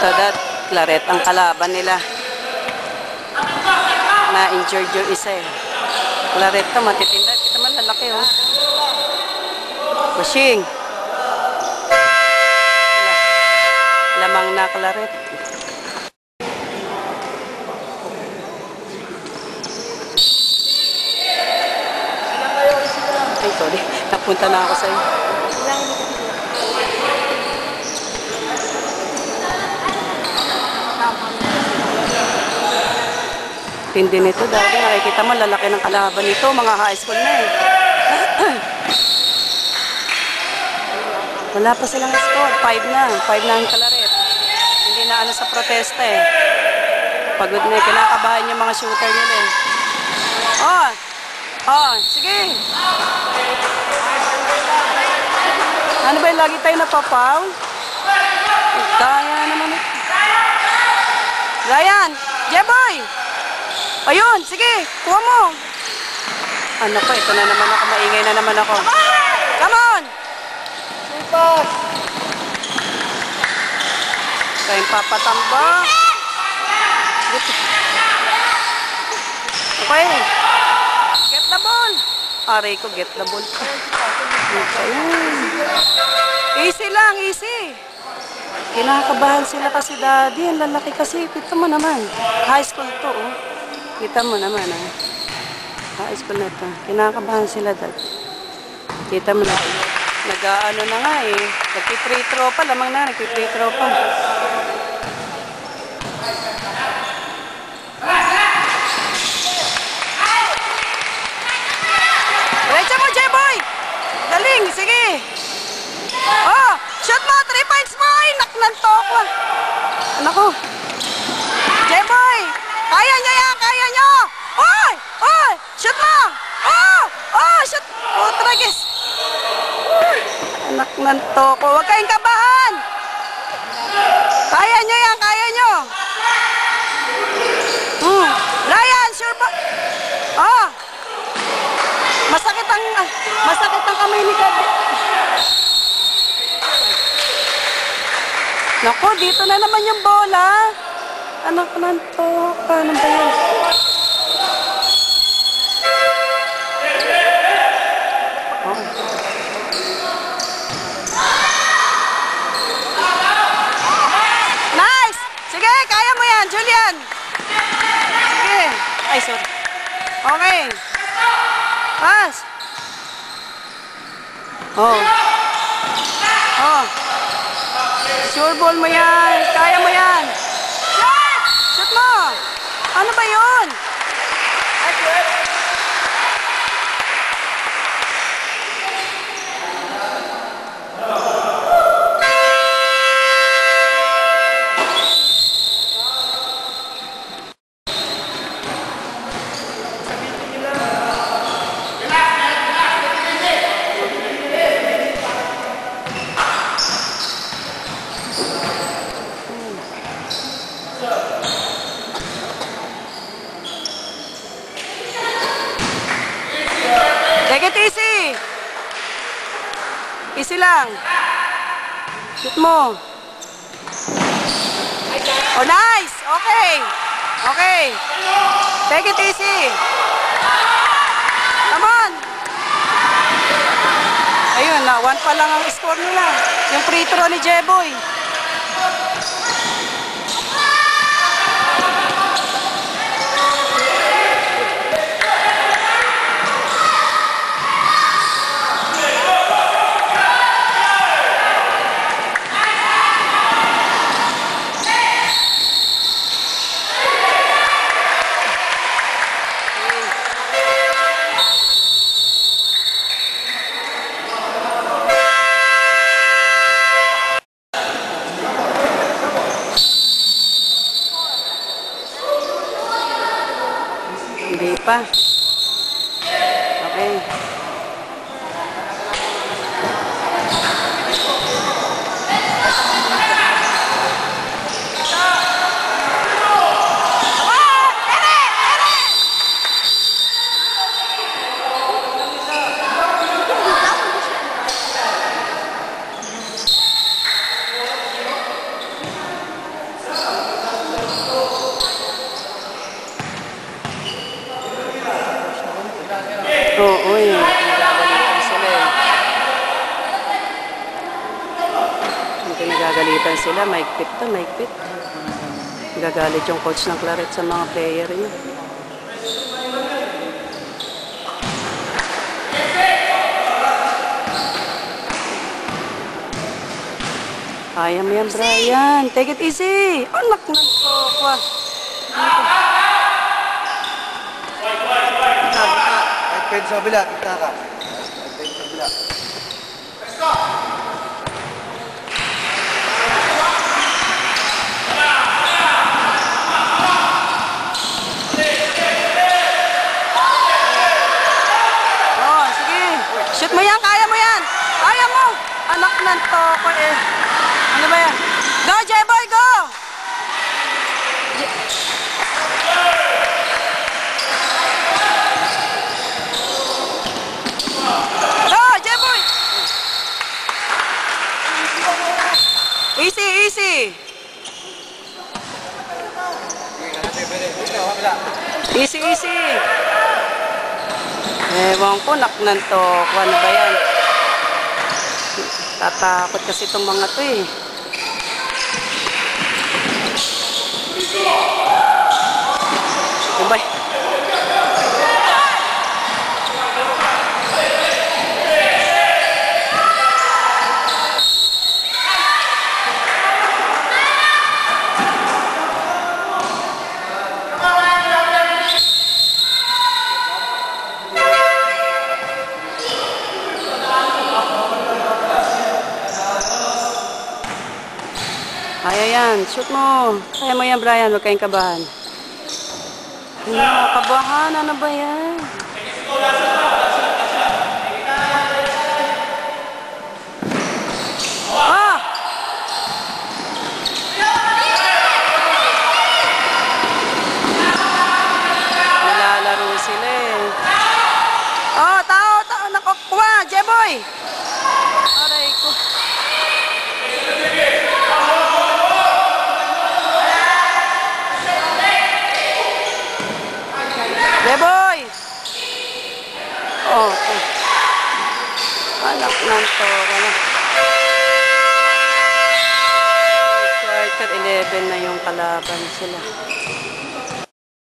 Ito dat, Claret ang kalaban nila. Na-injured yung isa eh. Claret to, matitinda. Kita man, lalaki oh. Pushing. Lamang na Claret. Ay, sorry. Napunta na ako sa'yo. Tindi nito dahil nakikita mo lalaki ng kalaban nito, mga high school na eh. Wala pa silang score, 5 na ang Claret. Hindi na ano sa protesta eh. Pagod na eh, kinakabahan yung mga shooter nila eh. Sige. Ano ba yung lagi tayo napapaw? Kaya naman eh. Ryan, Jeboy! Ayun, sige, kuha mo. Ano ko, ito na naman ako, maingay na naman ako. Come on! Super! Tayong papatamba. Okay. Get the ball. Aray ko, get the ball. Easy lang, easy. Kinakabahan sila kasi daddy. Ang lalaki kasi. Kita mo naman. High school to, oh. Kita mo naman, ah. High school na ito. Kinakabahan sila, dad. Kita mo na. Nag-ano na nga, eh. Nagpi-free throw pa. Lamang na, nagpi-free throw pa. Diretso mo, J-Boy! Galing, sige! Oh! Shoot mo! 3 points mo! Ay, naknantok ko. Anak ko. J-Boy! Kaya niya yan! Kaya niyo! Oy! Oy! Shoot mo! Shoot! Tragis! Anak ng toko. Huwag kayong kabahan! Kaya niyo yan! Kaya niyo! Ryan! Sure ba? Masakit ang kamay ni Gabi. Naku, dito na naman yung bola. Anak ng toko. Paano ba yan? Nice! Sige, kaya mo yan, Julian. Sige. Ay, sorry. Okay. Pass. Sure ball mo yan. Kaya mo yan. Shoot mo. Ano ba yun? Take it easy. Easy lang. Shoot mo. Oh, nice. Okay. Okay. Take it easy. Come on. Ayun na, 1 pa lang ang score nila. Yung free throw ni Jeboy. Hindi pa. Okay. Nagagalitan sila, maigpit to, maigpit. Nagagalit yung coach ng Claret sa mga player niya. Kaya mo yan, Brian. Take it easy. Anak ng sokwa. Right pen sa kabila, kita ka. Right pen sa kabila. Oh, sige. Shoot mo yan, kaya mo yan. Kaya mo. Anak ng toko eh. Ano ba yan? Go, J-Boy, go! Go, J-Boy! Easy, easy. Easy, easy. Ewan ko, naknan to. Ano ba yan? Tatakot kasi itong mga to eh. Goodbye. Kaya yan. Shoot mo. Kaya mo yan, Brian. Huwag kayong kabahan. Kabahan. Ano ba yan? Ah! Nilalaro sila eh. Oh, tao. Nakukuha. J-Boy. Aray ko. J-Boy! Oh, okay. Anak ng toro na. Shortcut 11 na yung kalaban sila.